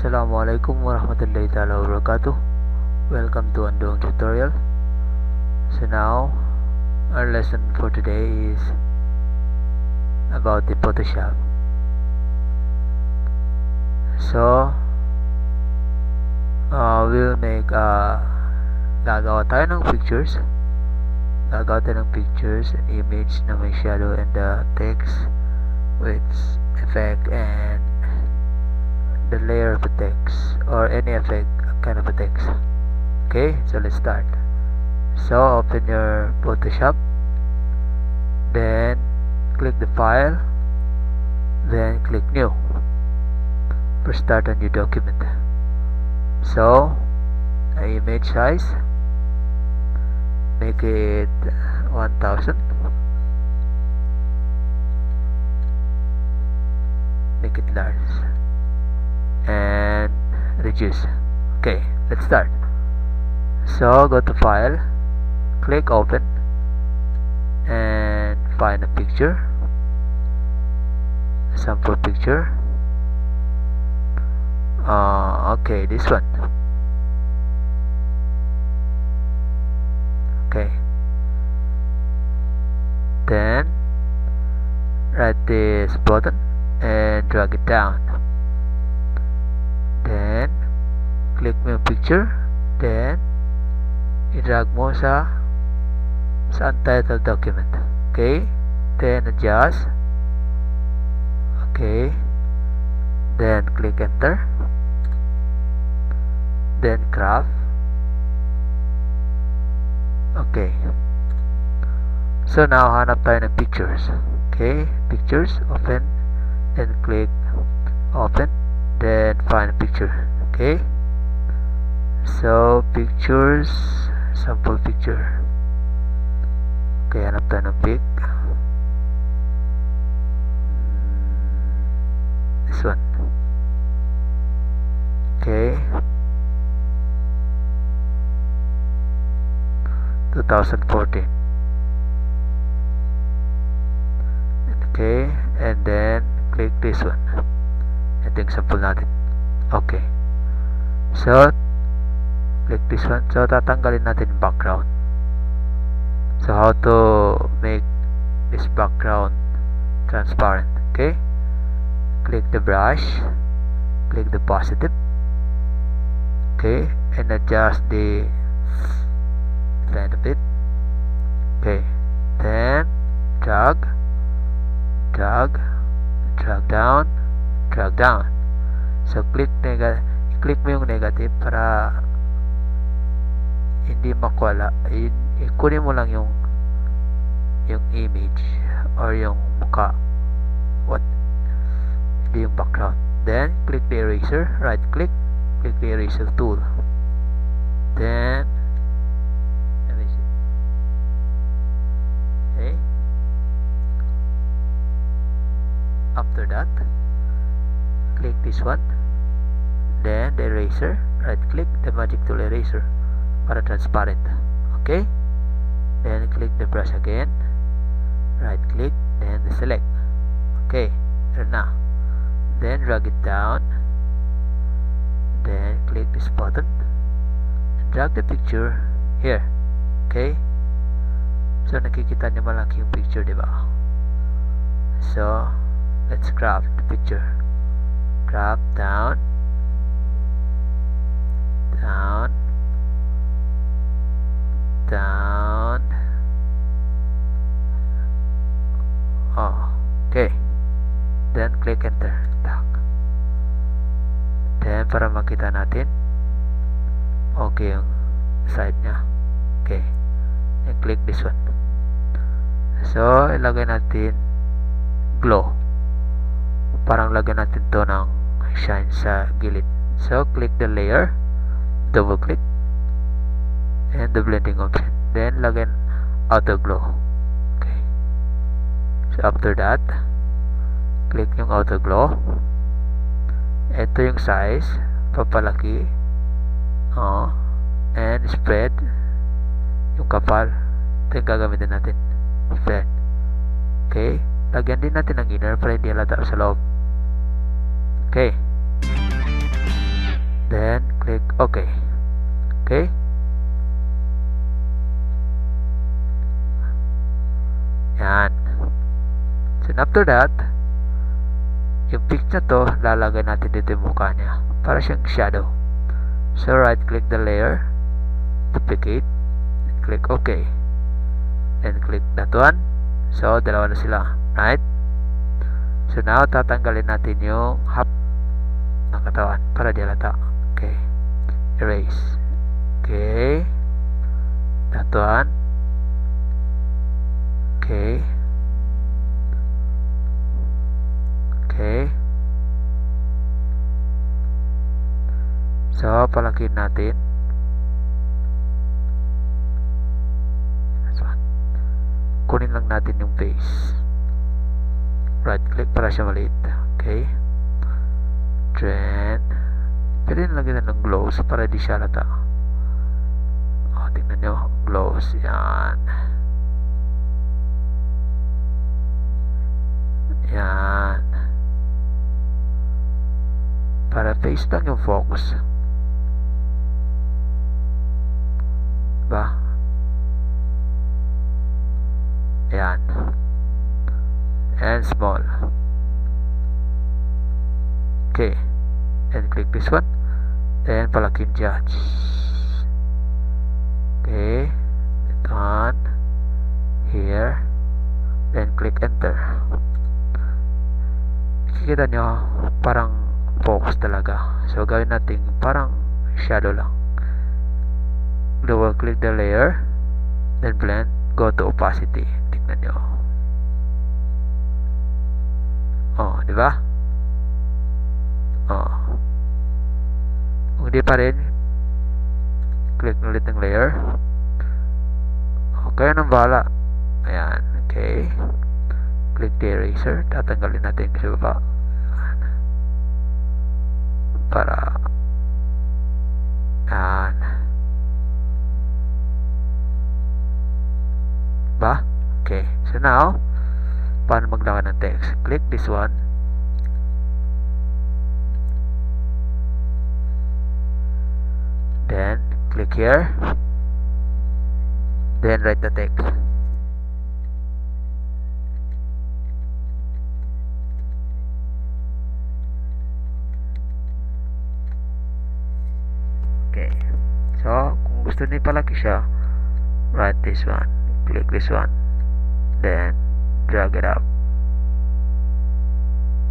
Assalamualaikum warahmatullahi ta'ala wabarakatuh. Welcome to Andong tutorial. So now our lesson for today is about the Photoshop. So we'll make gagawa tayo ng pictures. Gagawa tayo ng pictures and image na may shadow and text with effect and the layer of the text or any effect kind of a text. Okay, so let's start. So open your Photoshop, then click the file, then click new for start a new document. So image size, make it 1000, make it large and reduce. Okay, let's start. So go to file, click open and find a picture, sample picture. Okay, this one. Okay, then right this button and drag it down, then click mo yung picture, then i-drag mo sa untitled document. Okay, then adjust. Okay, then click enter, then crop. Okay, so now hanap tayo ng pictures. Okay, pictures, open, then click open, then find a picture. Okay, so pictures, sample picture. Okay, hanap tayo ng pic. This one. Okay, 2014. Okay, and then click this one. Ito yung sample natin. Okay, so click this one. So tatanggalin natin yung background. So how to make this background transparent? Okay, click the brush, click the positive. Okay, and adjust the blend of it. Okay, then drag down. So click mo yung negative para hindi makuwala. Kunin mo lang yung image or yung mukha, hindi yung background. Then click the eraser, right click the eraser tool, then erase it. Okay, after that click this one, then the eraser, right click the magic tool eraser para transparent. Okay, then click the brush again, right click, then the select. Okay, there na. Then drag it down, then click this button, drag the picture here. Okay, so nakikita niyo malaki yung picture, diba? So let's crop the picture. Crop down. Okay, then click enter. Then para makita natin okay yung side nya. Okay, and click this one. So ilagay natin glow, parang lagyan natin to ng shine sa gilid. So click the layer, double click, and the blending option, then lagyan auto glow. Okay, so after that click yung auto glow. Ito yung size, papalaki, and spread yung kapal. Ito yung gagamitin natin, spread. Okay, lagyan din natin ng inner para hindi halata sa loob. Okay, then click OK. Okay? Yan. So after that, yung pic na to, lalagay natin dito yung mukha niya para siyang shadow. So right click the layer, duplicate, and click OK, and click that one. So dalawa na sila, right? So now tatanggalin natin yung half ng katawan para di halata. Okay, erase. Okay, that one. Okay. Okay. So, palakin natin. Kunin lang natin yung face. Right click para siya maliit. Okay. Then, pwede nalagyan na ng glows para di siya halata. O, tingnan nyo. Glows. Yan. Yan. Para face lang yung focus. Diba? Yan. And small. Okay. And click this one. Then palakin judge. Okay. Ito on. Here. Then click enter. Kita nyo, parang focus talaga. So, gawin natin parang shadow lang. Double click the layer, then blend, go to opacity. Tingnan nyo. Oh, di ba? Oh. Kung di pa rin, click ulit ng layer. Okay, nang bahala. Ayan, okay. Click the eraser, tatanggalin natin sa baba. Para yan ba? Okay, so now paano maglagay ng text? Click this one, then click here, then write the text. Okay. So, kung gusto niyo palaki siya, write this one. Click this one. Then, drag it up.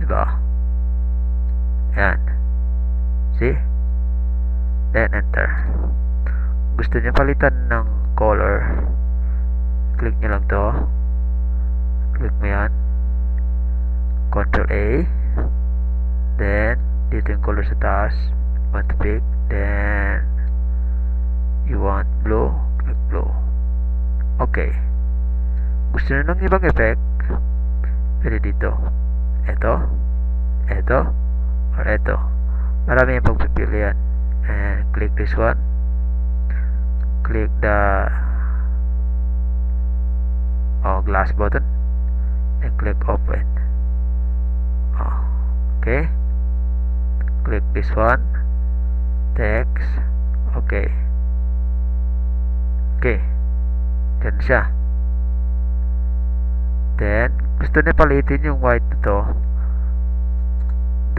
Diba? Yan. See? Then, enter. Gusto niyo palitan ng color, click niyo lang to. Click mo yan. Ctrl A. Then, dito yung color sa taas. Want to pick. Then you want blue, click blue. Okay. Gusto nyo ng ibang effect, pwede dito. Ito, or ito. Marami yung pagpipilian. And click this one. Click the glass button and click open. Okay. Click this one. Text. Okay. Okay. Yan siya. Then, gusto niya palitin yung white nito.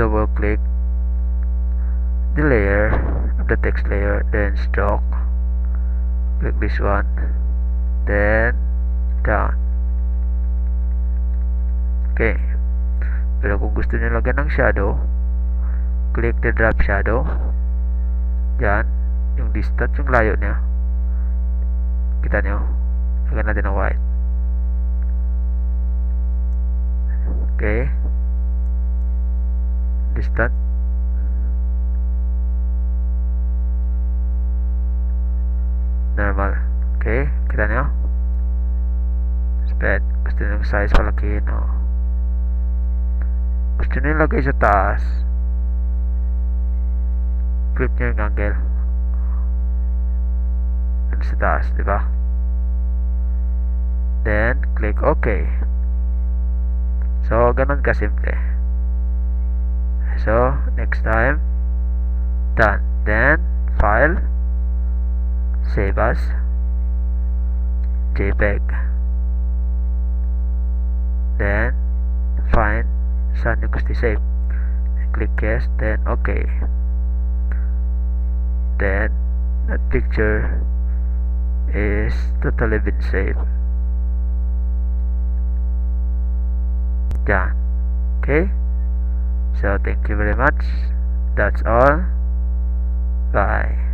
Double click the layer of the text layer. Then, stroke. Click this one. Then, down. Okay. Pero kung gusto niya lagyan ng shadow, click the drop shadow. Yan, yung distance, yung layo niya. Kita nyo? Lagyan natin ng white. Okay. Distance. Normal. Okay, kita nyo? Spread. Gusto nyo yung size palakihin, no? Gusto nyo yung lagay sa taas, click nyo yung angle dun sa taas, diba? Then, click OK. So, ganun ka simple. So, next time, done. then file, save as JPEG, then find saan yung gusto i-save, click yes, then okay, then that picture is totally been saved. Done. Okay, so thank you very much. That's all. Bye.